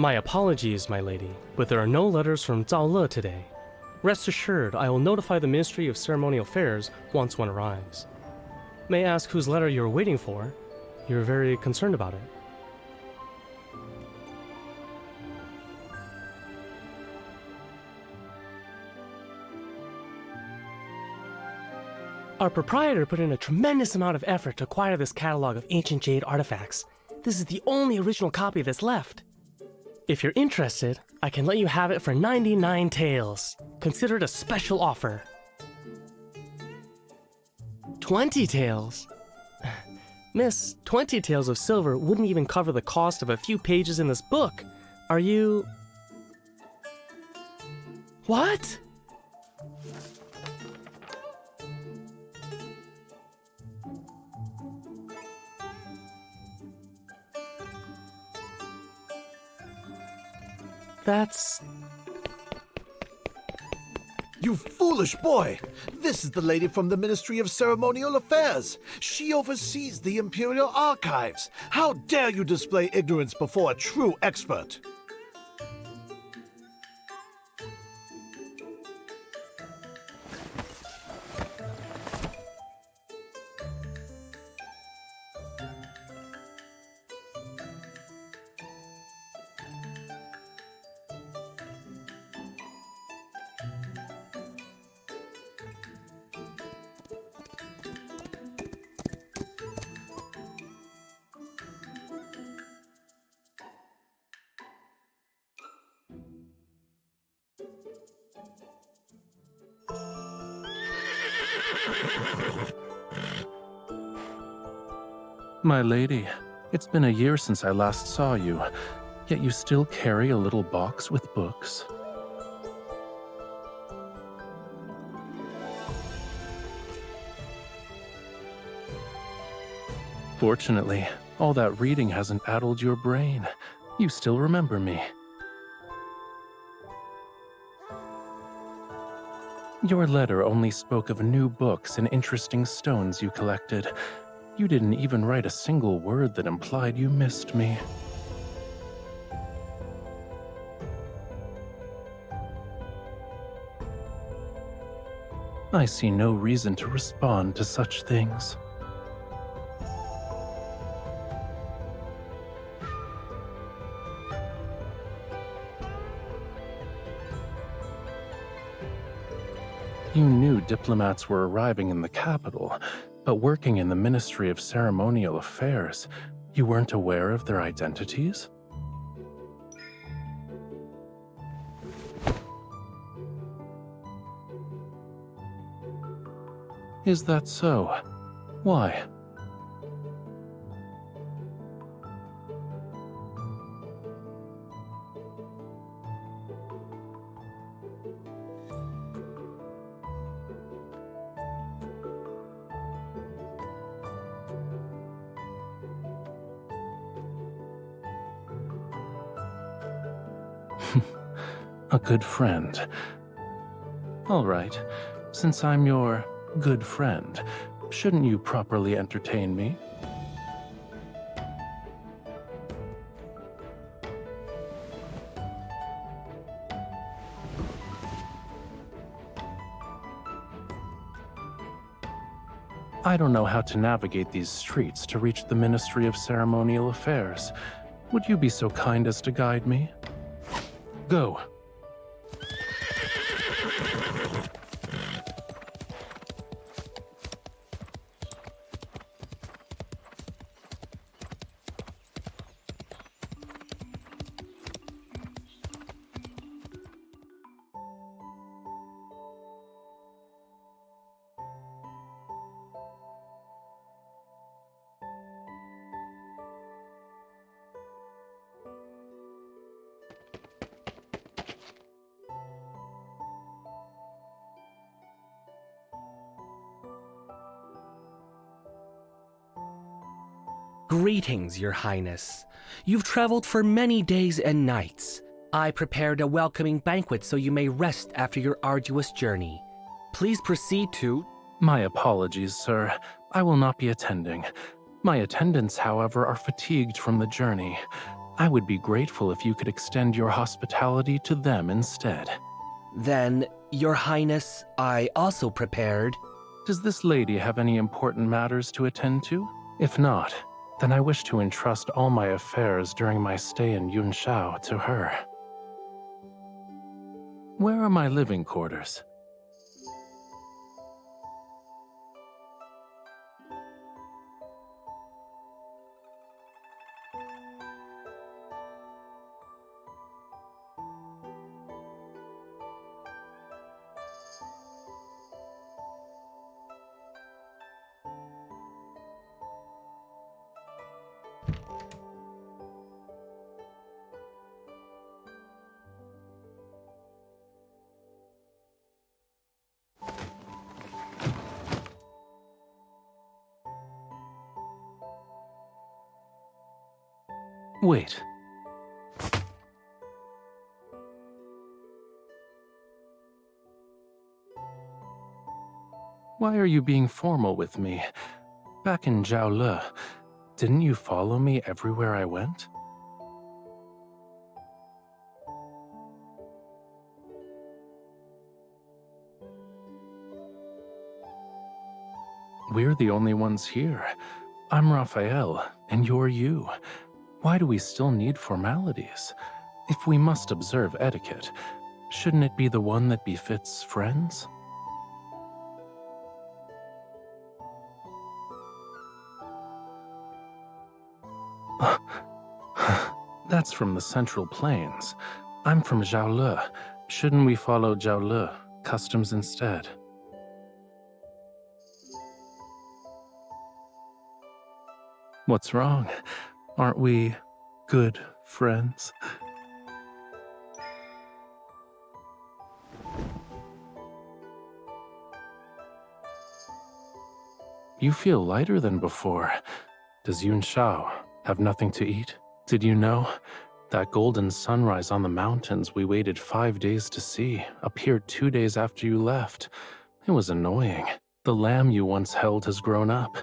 My apologies, my lady, but there are no letters from Zhao Le today. Rest assured, I will notify the Ministry of Ceremonial Affairs once one arrives. May I ask whose letter you're waiting for? You're very concerned about it. Our proprietor put in a tremendous amount of effort to acquire this catalog of ancient jade artifacts. This is the only original copy that's left. If you're interested, I can let you have it for 99 taels. Consider it a special offer. 20 taels? Miss, 20 taels of silver wouldn't even cover the cost of a few pages in this book. Are you... What? That's... You foolish boy! This is the lady from the Ministry of Ceremonial Affairs. She oversees the Imperial Archives. How dare you display ignorance before a true expert? My lady, it's been a year since I last saw you, yet you still carry a little box with books. Fortunately, all that reading hasn't addled your brain. You still remember me. Your letter only spoke of new books and interesting stones you collected. You didn't even write a single word that implied you missed me. I see no reason to respond to such things. You knew diplomats were arriving in the capital, but working in the Ministry of Ceremonial Affairs, you weren't aware of their identities? Is that so? Why? A good friend. All right, since I'm your good friend, shouldn't you properly entertain me? I don't know how to navigate these streets to reach the Ministry of Ceremonial Affairs. Would you be so kind as to guide me? Go. Greetings, Your Highness. You've traveled for many days and nights. I prepared a welcoming banquet so you may rest after your arduous journey. Please proceed to... My apologies, sir. I will not be attending. My attendants, however, are fatigued from the journey. I would be grateful if you could extend your hospitality to them instead. Then, Your Highness, I also prepared. Does this lady have any important matters to attend to? If not, then I wish to entrust all my affairs during my stay in Yunshao to her. Where are my living quarters? Wait. Why are you being formal with me? Back in Zhaole, didn't you follow me everywhere I went? We're the only ones here. I'm Rafayel, and you're you. Why do we still need formalities? If we must observe etiquette, shouldn't it be the one that befits friends? That's from the Central Plains. I'm from Zhaole. Shouldn't we follow Zhaole customs instead? What's wrong? Aren't we good friends? You feel lighter than before. Does Yunshao have nothing to eat? Did you know? That golden sunrise on the mountains we waited 5 days to see appeared 2 days after you left. It was annoying. The lamb you once held has grown up.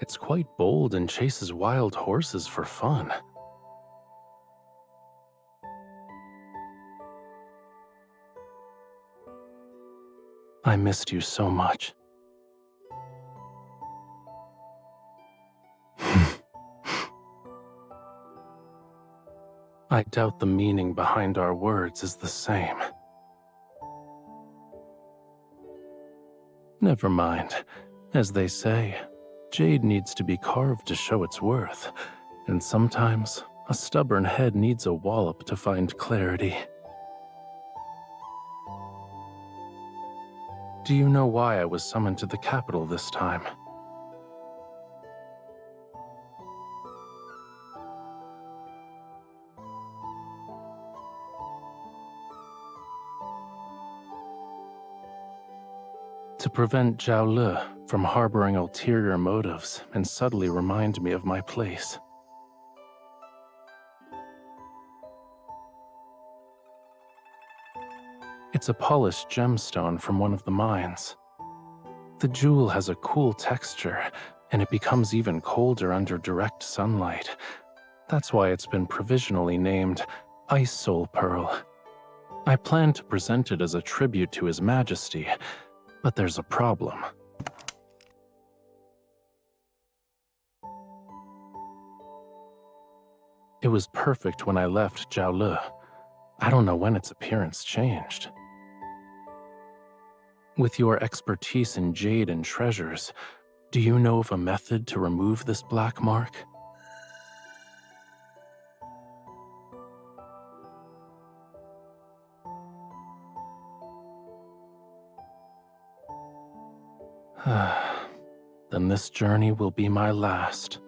It's quite bold and chases wild horses for fun. I missed you so much. I doubt the meaning behind our words is the same. Never mind. As they say, jade needs to be carved to show its worth, and sometimes a stubborn head needs a wallop to find clarity. Do you know why I was summoned to the capital this time? To prevent Zhaole from harboring ulterior motives and subtly remind me of my place. It's a polished gemstone from one of the mines. The jewel has a cool texture, and it becomes even colder under direct sunlight. That's why it's been provisionally named Ice Soul Pearl. I plan to present it as a tribute to His Majesty, but there's a problem. It was perfect when I left Zhaole. I don't know when its appearance changed. With your expertise in jade and treasures, do you know of a method to remove this black mark? Then this journey will be my last.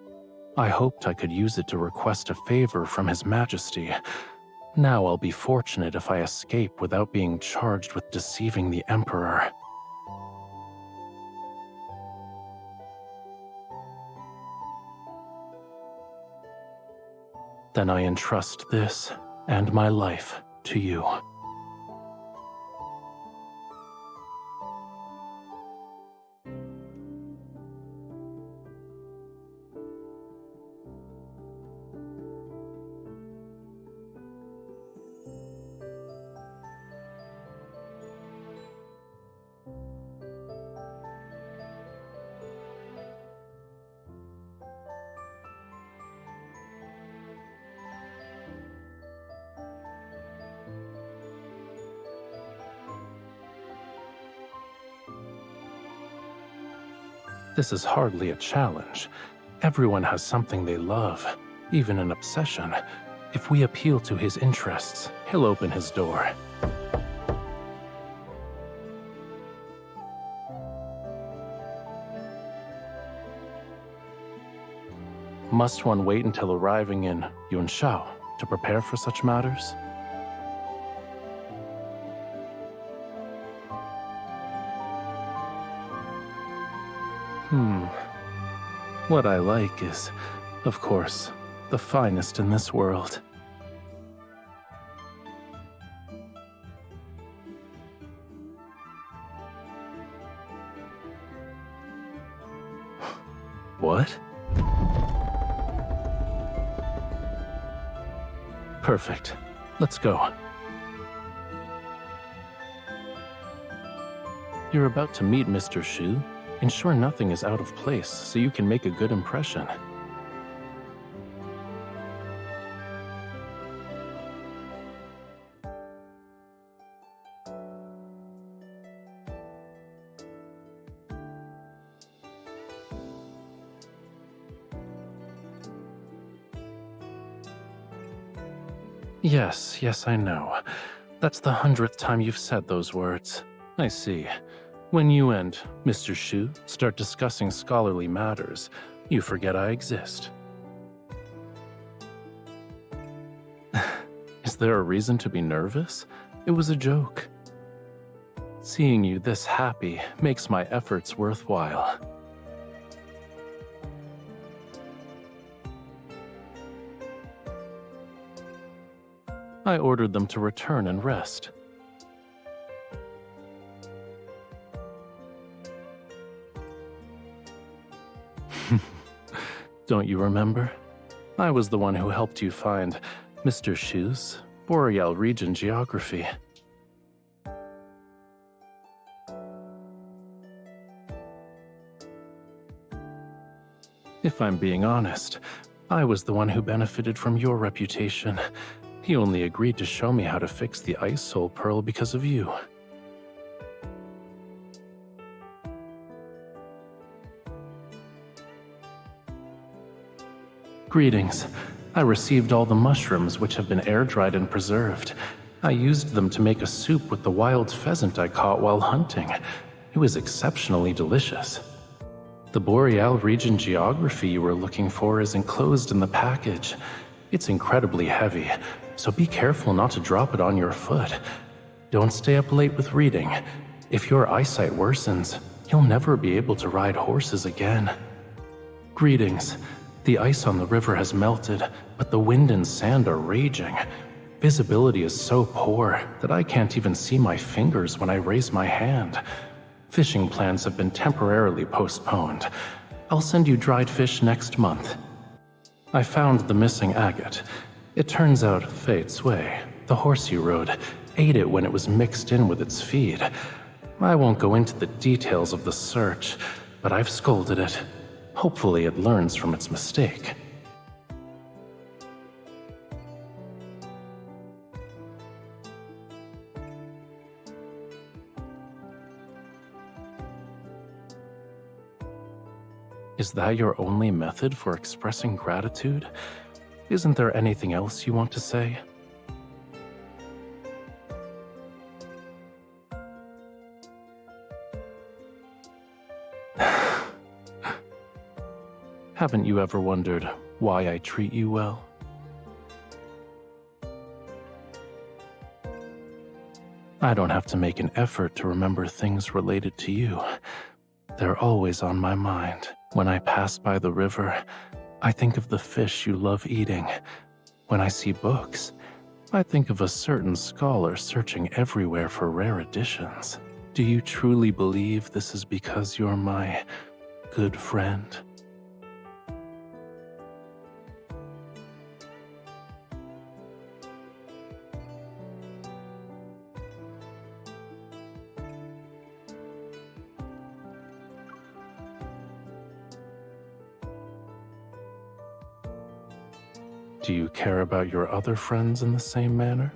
I hoped I could use it to request a favor from His Majesty. Now I'll be fortunate if I escape without being charged with deceiving the Emperor. Then I entrust this and my life to you. This is hardly a challenge. Everyone has something they love, even an obsession. If we appeal to his interests, he'll open his door. Must one wait until arriving in Yunshao to prepare for such matters? What I like is, of course, the finest in this world. What? Perfect. Let's go. You're about to meet Mr. Shu. Ensure nothing is out of place so you can make a good impression. Yes, I know. That's the 100th time you've said those words. I see. When you and Mr. Shu start discussing scholarly matters, you forget I exist. Is there a reason to be nervous? It was a joke. Seeing you this happy makes my efforts worthwhile. I ordered them to return and rest. Don't you remember? I was the one who helped you find Mr. Shu's Boreal region geography. If I'm being honest, I was the one who benefited from your reputation. He only agreed to show me how to fix the Ice Soul Pearl because of you. Greetings. I received all the mushrooms which have been air-dried and preserved. I used them to make a soup with the wild pheasant I caught while hunting. It was exceptionally delicious. The Boreal region geography you were looking for is enclosed in the package. It's incredibly heavy, so be careful not to drop it on your foot. Don't stay up late with reading. If your eyesight worsens, you'll never be able to ride horses again. Greetings. The ice on the river has melted, but the wind and sand are raging. Visibility is so poor that I can't even see my fingers when I raise my hand. Fishing plans have been temporarily postponed. I'll send you dried fish next month. I found the missing agate. It turns out Fei Cui, the horse you rode, ate it when it was mixed in with its feed. I won't go into the details of the search, but I've scolded it. Hopefully it learns from its mistake. Is that your only method for expressing gratitude? Isn't there anything else you want to say? Haven't you ever wondered why I treat you well? I don't have to make an effort to remember things related to you. They're always on my mind. When I pass by the river, I think of the fish you love eating. When I see books, I think of a certain scholar searching everywhere for rare editions. Do you truly believe this is because you're my good friend? Do you care about your other friends in the same manner?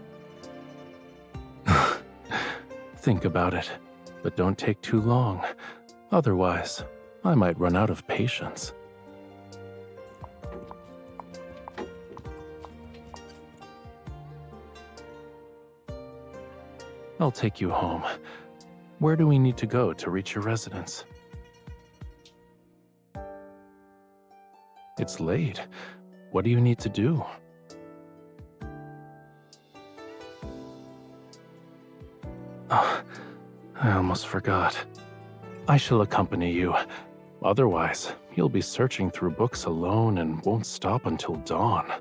Think about it, but don't take too long. Otherwise, I might run out of patience. I'll take you home. Where do we need to go to reach your residence? It's late. What do you need to do? Oh, I almost forgot. I shall accompany you. Otherwise, you'll be searching through books alone and won't stop until dawn.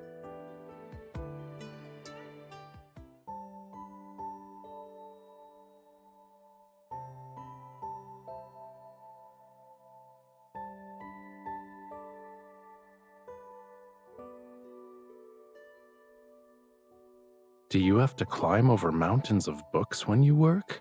Do you have to climb over mountains of books when you work?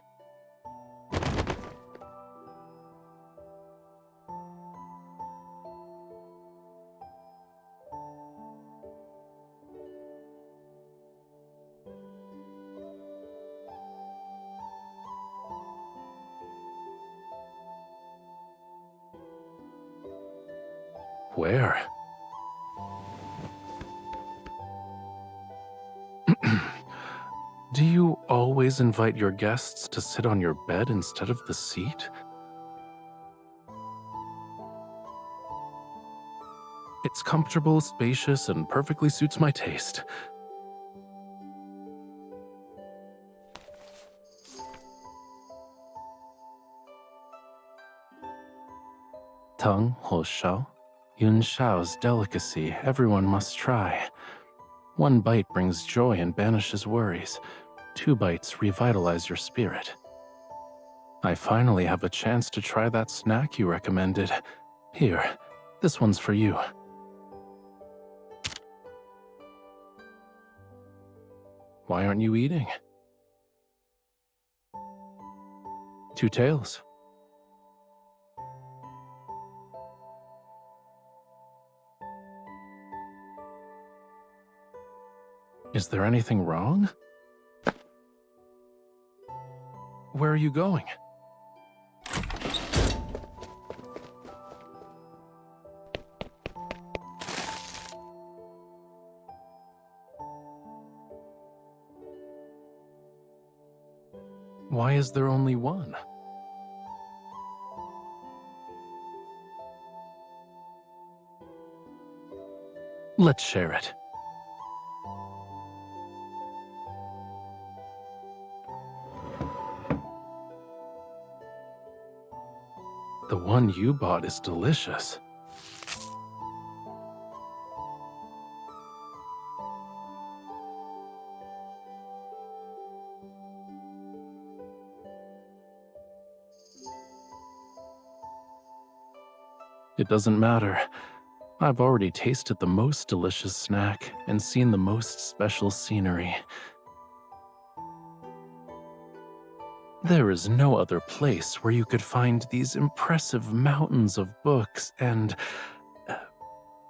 Where? Do you always invite your guests to sit on your bed instead of the seat? It's comfortable, spacious, and perfectly suits my taste. Tung Ho Shao, Yun Shao's delicacy everyone must try. 1 bite brings joy and banishes worries. 2 bites revitalize your spirit. I finally have a chance to try that snack you recommended. Here, this one's for you. Why aren't you eating? 2 tails. Is there anything wrong? Where are you going? Why is there only one? Let's share it. The one you bought is delicious. It doesn't matter. I've already tasted the most delicious snack and seen the most special scenery. There is no other place where you could find these impressive mountains of books and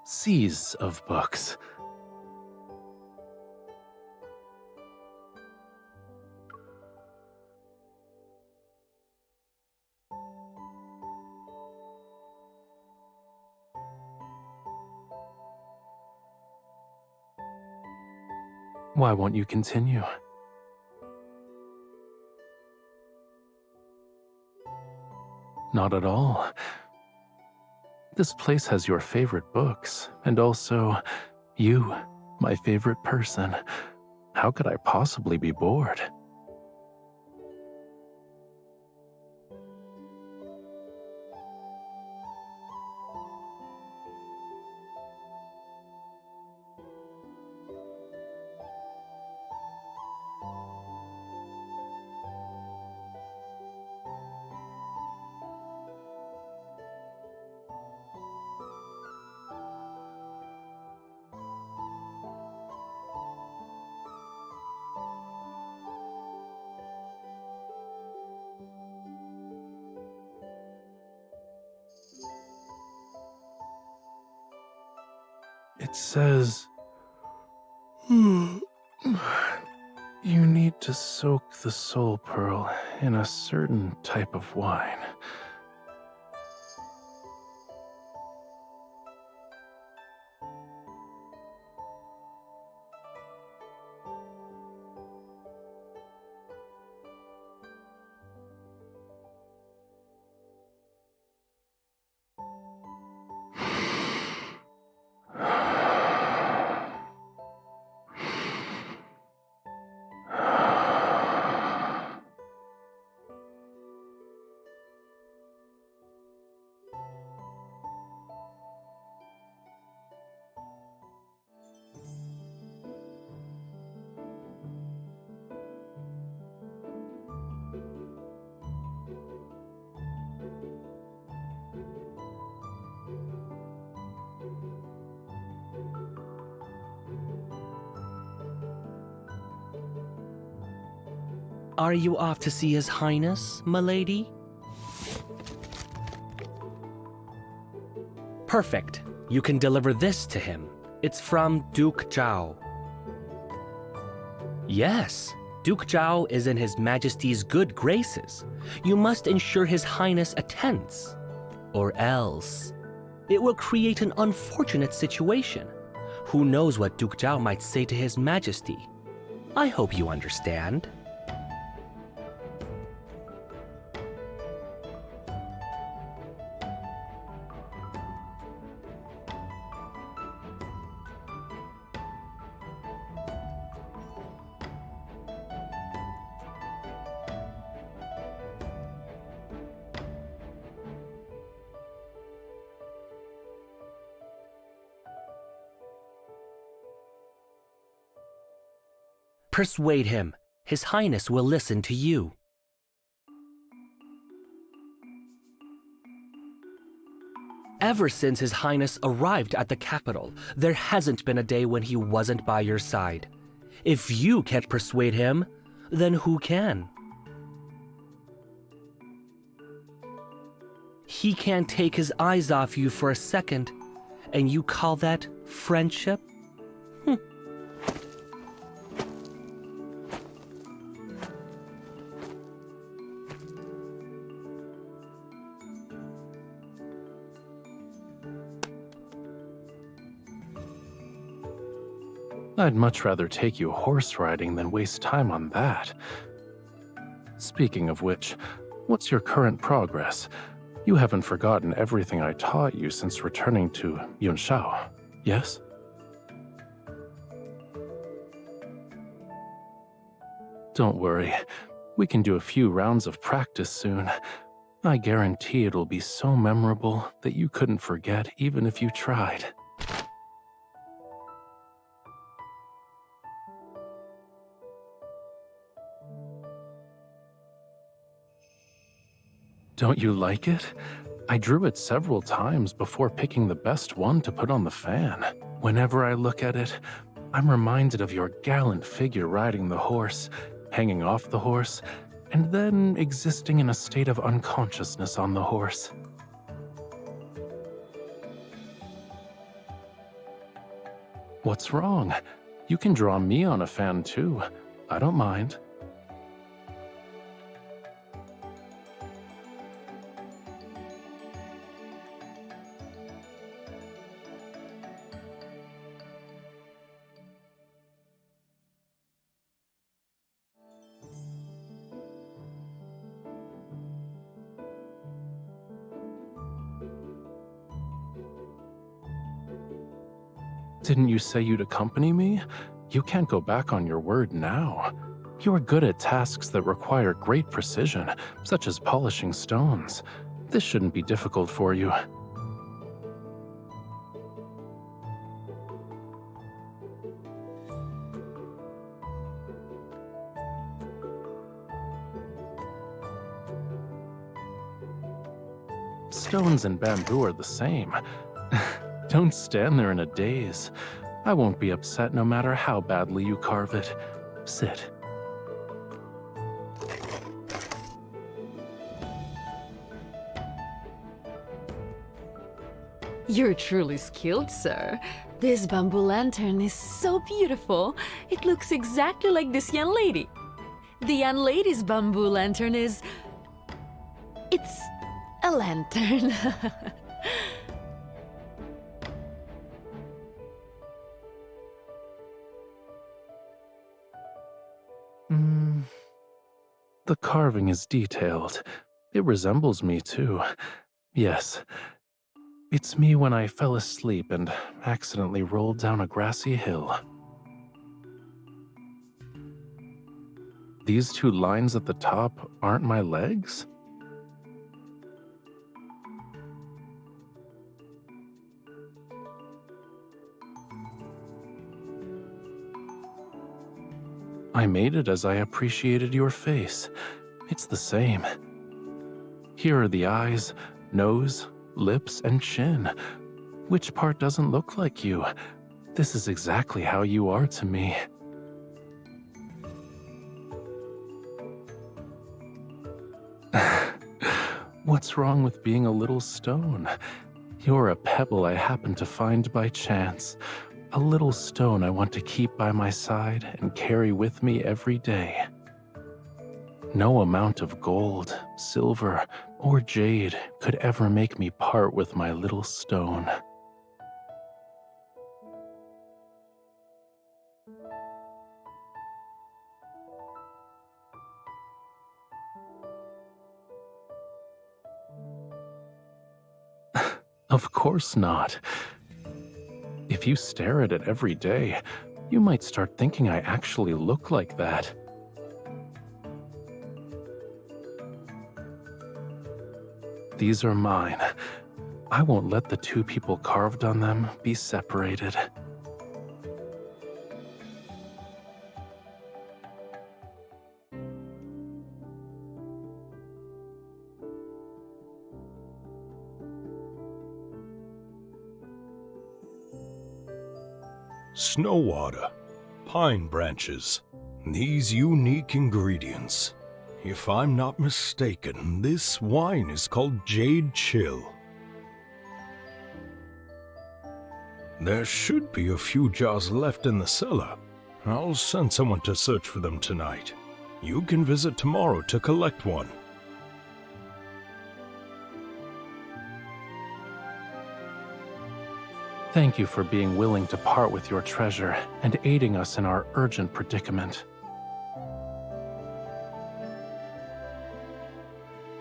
seas of books. Why won't you continue? Not at all. This place has your favorite books, and also you, my favorite person. How could I possibly be bored? It says, you need to soak the soul pearl in a certain type of wine. Are you off to see His Highness, milady? Perfect. You can deliver this to him. It's from Duke Zhao. Yes, Duke Zhao is in His Majesty's good graces. You must ensure His Highness attends, or else it will create an unfortunate situation. Who knows what Duke Zhao might say to His Majesty? I hope you understand. Persuade him. His Highness will listen to you. Ever since His Highness arrived at the capital, there hasn't been a day when he wasn't by your side. If you can't persuade him, then who can? He can't take his eyes off you for a second, and you call that friendship? I'd much rather take you horse riding than waste time on that. Speaking of which, what's your current progress? You haven't forgotten everything I taught you since returning to Yunshao, yes? Don't worry, we can do a few rounds of practice soon. I guarantee it'll be so memorable that you couldn't forget even if you tried. Don't you like it? I drew it several times before picking the best one to put on the fan. Whenever I look at it, I'm reminded of your gallant figure riding the horse, hanging off the horse, and then existing in a state of unconsciousness on the horse. What's wrong? You can draw me on a fan too. I don't mind. Didn't you say you'd accompany me? You can't go back on your word now. You're good at tasks that require great precision, such as polishing stones. This shouldn't be difficult for you. Stones and bamboo are the same. Don't stand there in a daze. I won't be upset no matter how badly you carve it. Sit. You're truly skilled, sir. This bamboo lantern is so beautiful. It looks exactly like this young lady. The young lady's bamboo lantern is... it's a lantern. The carving is detailed. It resembles me too. Yes. It's me when I fell asleep and accidentally rolled down a grassy hill. These two lines at the top aren't my legs? I made it as I appreciated your face. It's the same. Here are the eyes, nose, lips, and chin. Which part doesn't look like you? This is exactly how you are to me. What's wrong with being a little stone? You're a pebble I happened to find by chance. A little stone I want to keep by my side and carry with me every day. No amount of gold, silver, or jade could ever make me part with my little stone. Of course not. If you stare at it every day, you might start thinking I actually look like that. These are mine. I won't let the two people carved on them be separated. Snow water, pine branches, these unique ingredients. If I'm not mistaken, this wine is called Jade Chill. There should be a few jars left in the cellar. I'll send someone to search for them tonight. You can visit tomorrow to collect one. Thank you for being willing to part with your treasure and aiding us in our urgent predicament.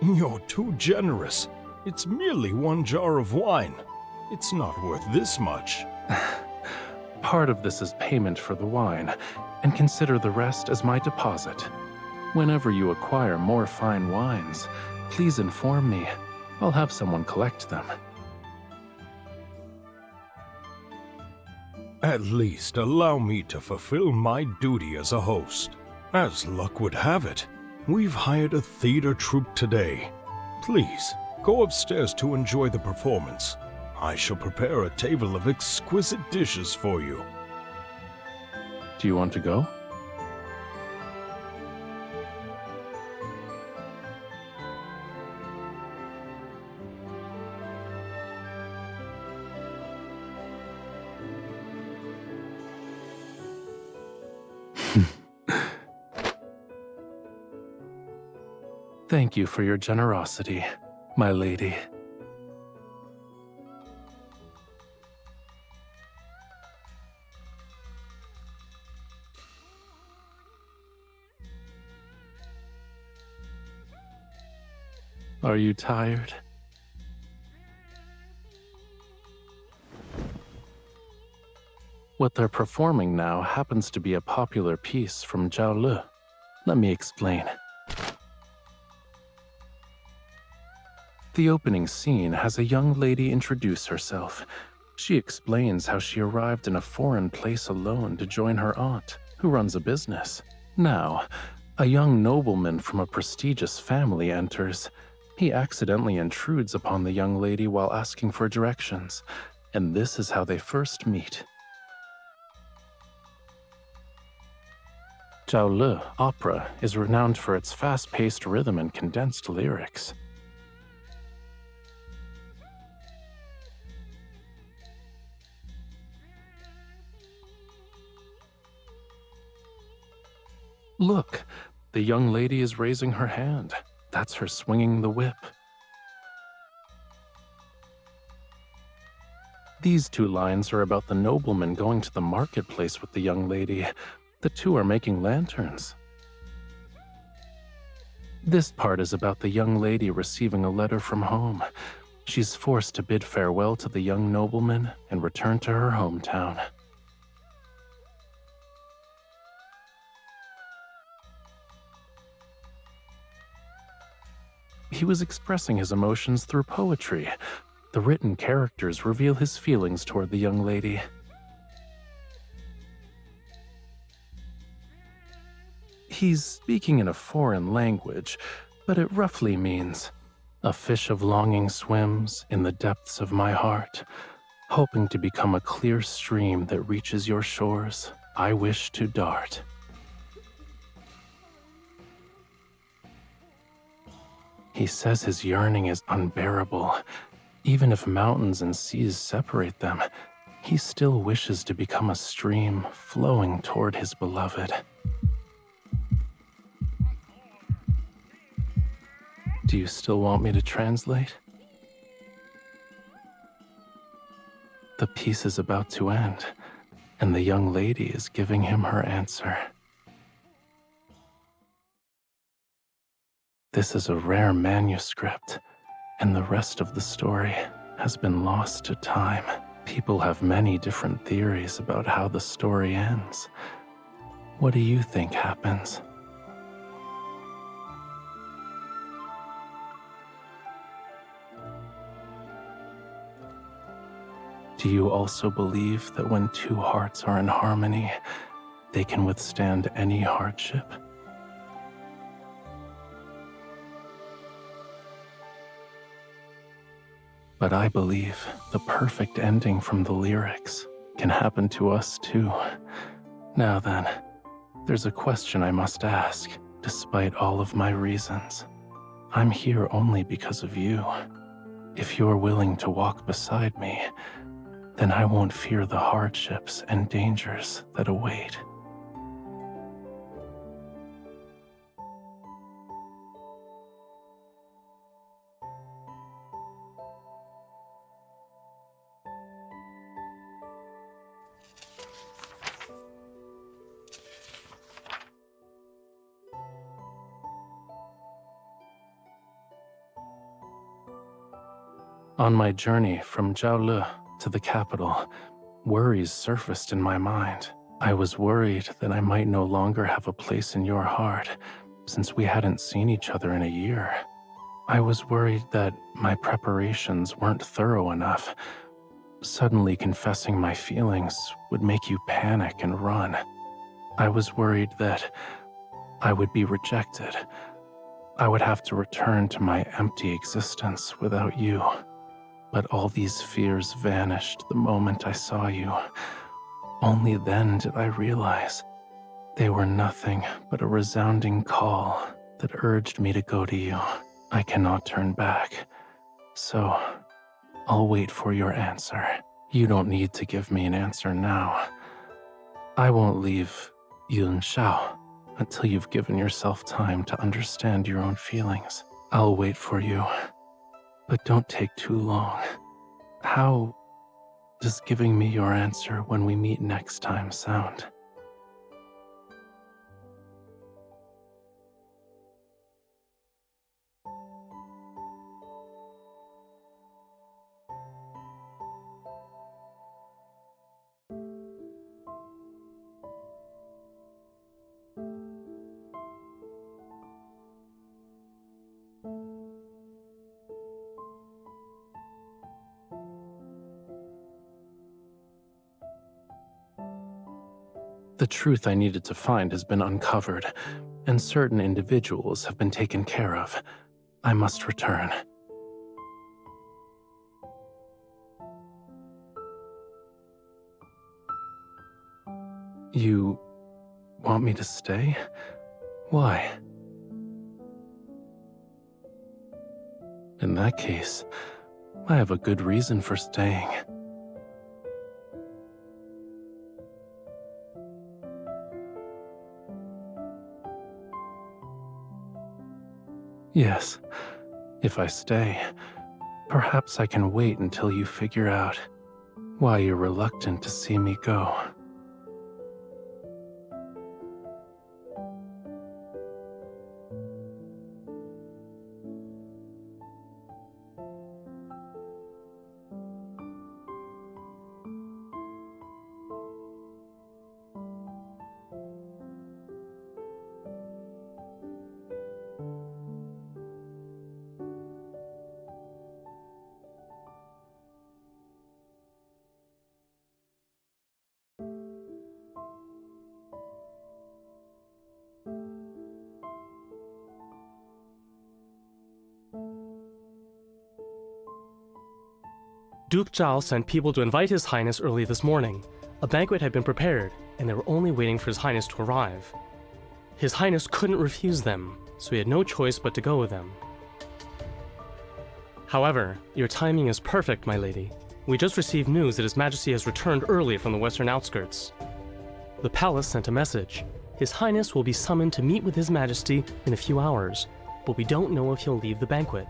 You're too generous. It's merely one jar of wine. It's not worth this much. Part of this is payment for the wine, and consider the rest as my deposit. Whenever you acquire more fine wines, please inform me. I'll have someone collect them. At least allow me to fulfill my duty as a host. As luck would have it, we've hired a theater troupe today. Please, go upstairs to enjoy the performance. I shall prepare a table of exquisite dishes for you. Do you want to go? Thank you for your generosity, my lady. Are you tired? What they're performing now happens to be a popular piece from Zhao Le. Let me explain. The opening scene has a young lady introduce herself. She explains how she arrived in a foreign place alone to join her aunt, who runs a business. Now, a young nobleman from a prestigious family enters. He accidentally intrudes upon the young lady while asking for directions, and this is how they first meet. Zhao Le opera is renowned for its fast-paced rhythm and condensed lyrics. Look, the young lady is raising her hand. That's her swinging the whip. These two lines are about the nobleman going to the marketplace with the young lady. The two are making lanterns. This part is about the young lady receiving a letter from home. She's forced to bid farewell to the young nobleman and return to her hometown. He was expressing his emotions through poetry. The written characters reveal his feelings toward the young lady. He's speaking in a foreign language, but it roughly means, "A fish of longing swims in the depths of my heart, hoping to become a clear stream that reaches your shores. I wish to dart." He says his yearning is unbearable. Even if mountains and seas separate them, he still wishes to become a stream flowing toward his beloved. Do you still want me to translate? The piece is about to end, and the young lady is giving him her answer. This is a rare manuscript, and the rest of the story has been lost to time. People have many different theories about how the story ends. What do you think happens? Do you also believe that when two hearts are in harmony, they can withstand any hardship? But I believe the perfect ending from the lyrics can happen to us too. Now then, there's a question I must ask, despite all of my reasons. I'm here only because of you. If you're willing to walk beside me, then I won't fear the hardships and dangers that await. On my journey from Jiaolu to the capital, worries surfaced in my mind. I was worried that I might no longer have a place in your heart, since we hadn't seen each other in a year. I was worried that my preparations weren't thorough enough. Suddenly confessing my feelings would make you panic and run. I was worried that I would be rejected. I would have to return to my empty existence without you. But all these fears vanished the moment I saw you. Only then did I realize they were nothing but a resounding call that urged me to go to you. I cannot turn back, so I'll wait for your answer. You don't need to give me an answer now. I won't leave Yun Shao until you've given yourself time to understand your own feelings. I'll wait for you. But don't take too long. How does giving me your answer when we meet next time sound? The truth I needed to find has been uncovered, and certain individuals have been taken care of. I must return. You want me to stay? Why? In that case, I have a good reason for staying. Yes, if I stay, perhaps I can wait until you figure out why you're reluctant to see me go. Duke Zhao sent people to invite His Highness early this morning. A banquet had been prepared, and they were only waiting for His Highness to arrive. His Highness couldn't refuse them, so he had no choice but to go with them. However, your timing is perfect, my lady. We just received news that His Majesty has returned early from the western outskirts. The palace sent a message. His Highness will be summoned to meet with His Majesty in a few hours, but we don't know if he'll leave the banquet.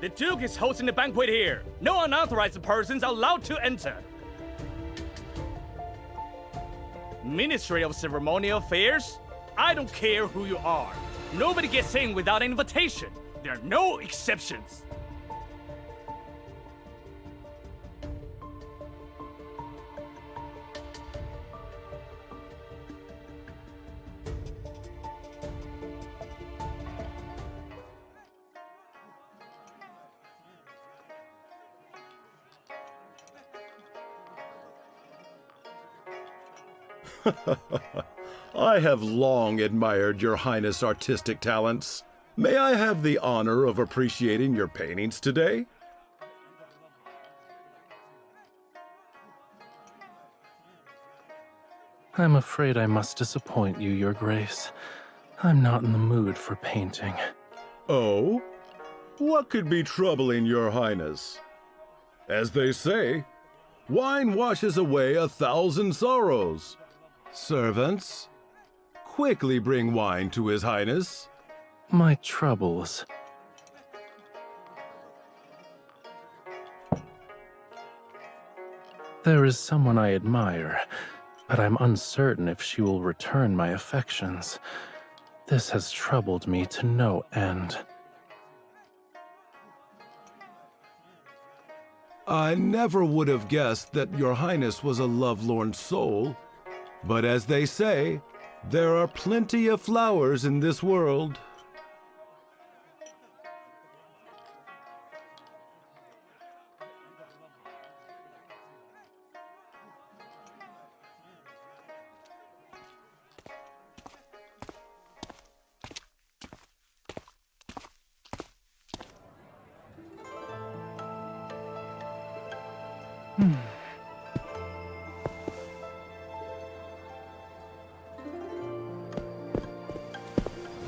The Duke is hosting the banquet here. No unauthorized persons are allowed to enter. Ministry of Ceremonial Affairs? I don't care who you are. Nobody gets in without an invitation. There are no exceptions. I have long admired your Highness' artistic talents. May I have the honor of appreciating your paintings today? I'm afraid I must disappoint you, Your Grace. I'm not in the mood for painting. Oh? What could be troubling your Highness? As they say, wine washes away 1,000 sorrows. Servants, quickly bring wine to His Highness. My troubles. There is someone I admire, but I'm uncertain if she will return my affections. This has troubled me to no end. I never would have guessed that your Highness was a lovelorn soul. But as they say, there are plenty of flowers in this world.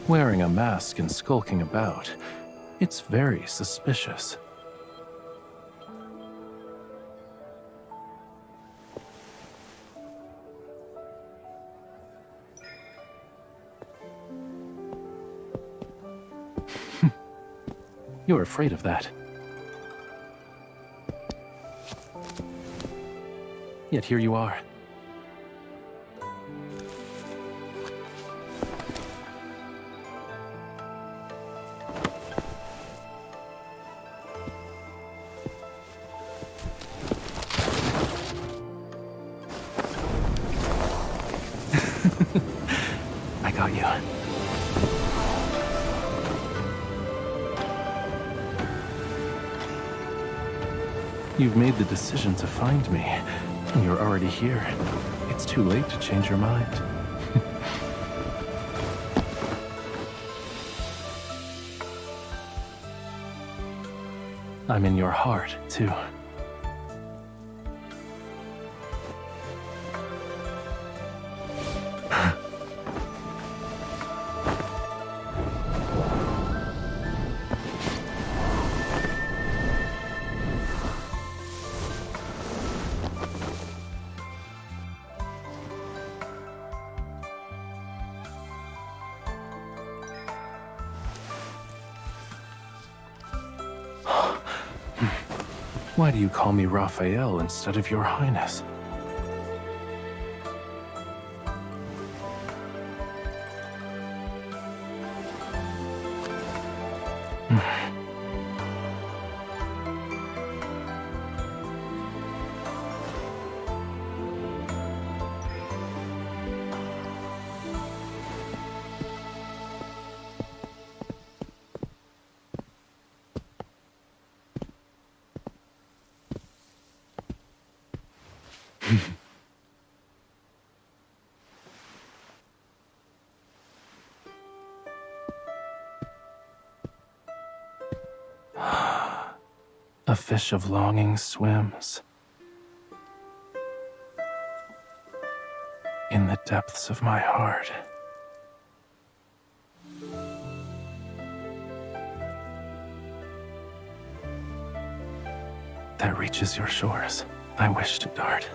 Wearing a mask and skulking about, it's very suspicious. You're afraid of that. Yet here you are. I got you. You've made the decision to find me, and you're already here. It's too late to change your mind. I'm in your heart, too. Why do you call me Rafayel instead of Your Highness? A fish of longing swims in the depths of my heart. That reaches your shores. I wish to dart.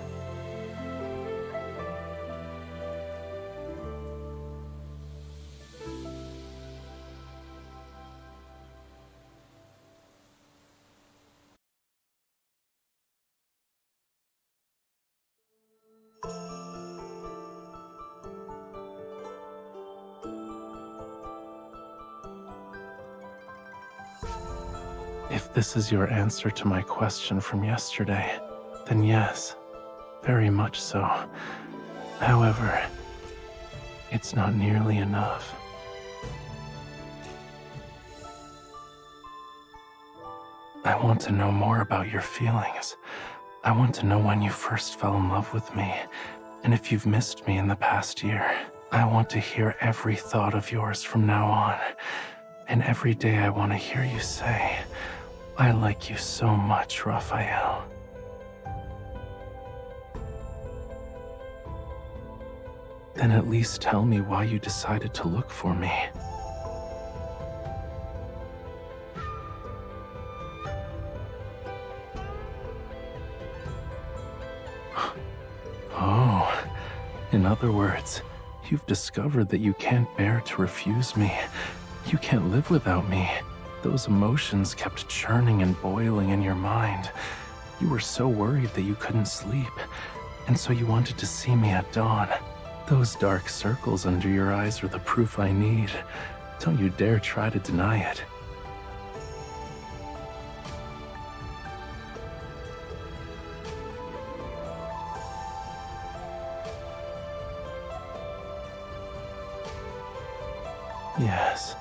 If this is your answer to my question from yesterday, then yes, very much so. However, it's not nearly enough. I want to know more about your feelings. I want to know when you first fell in love with me, and if you've missed me in the past year. I want to hear every thought of yours from now on, and every day I want to hear you say, I like you so much, Rafayel. Then at least tell me why you decided to look for me. Oh, in other words, you've discovered that you can't bear to refuse me. You can't live without me. Those emotions kept churning and boiling in your mind. You were so worried that you couldn't sleep, and so you wanted to see me at dawn. Those dark circles under your eyes are the proof I need. Don't you dare try to deny it. Yes.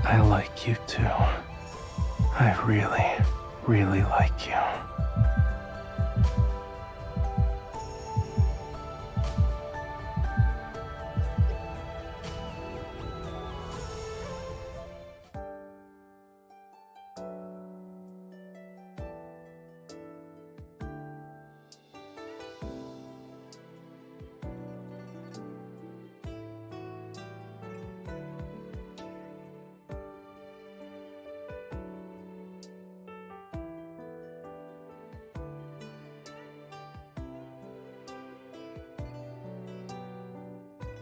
I like you too. I really, really like you.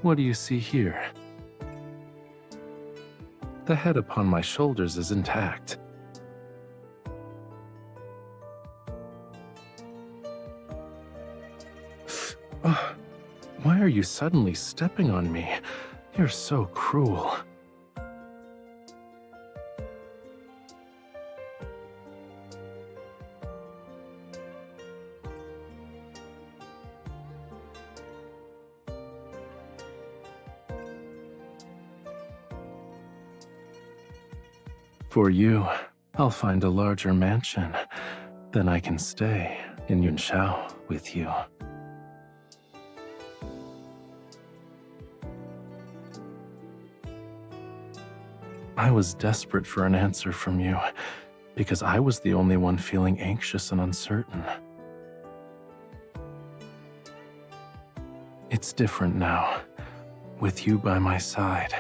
What do you see here? The head upon my shoulders is intact. Why are you suddenly stepping on me? You're so cruel. For you, I'll find a larger mansion. Then I can stay in Yunshao with you. I was desperate for an answer from you, because I was the only one feeling anxious and uncertain. It's different now. With you by my side,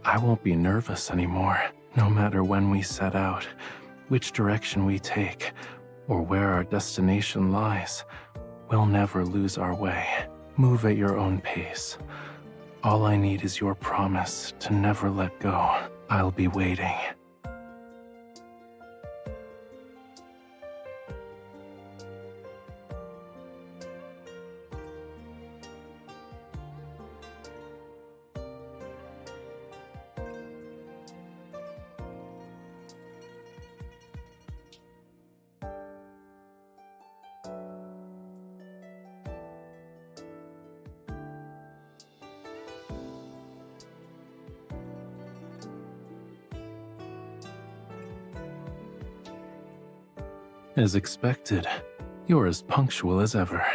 I won't be nervous anymore. No matter when we set out, which direction we take, or where our destination lies, we'll never lose our way. Move at your own pace. All I need is your promise to never let go. I'll be waiting. As expected, you're as punctual as ever.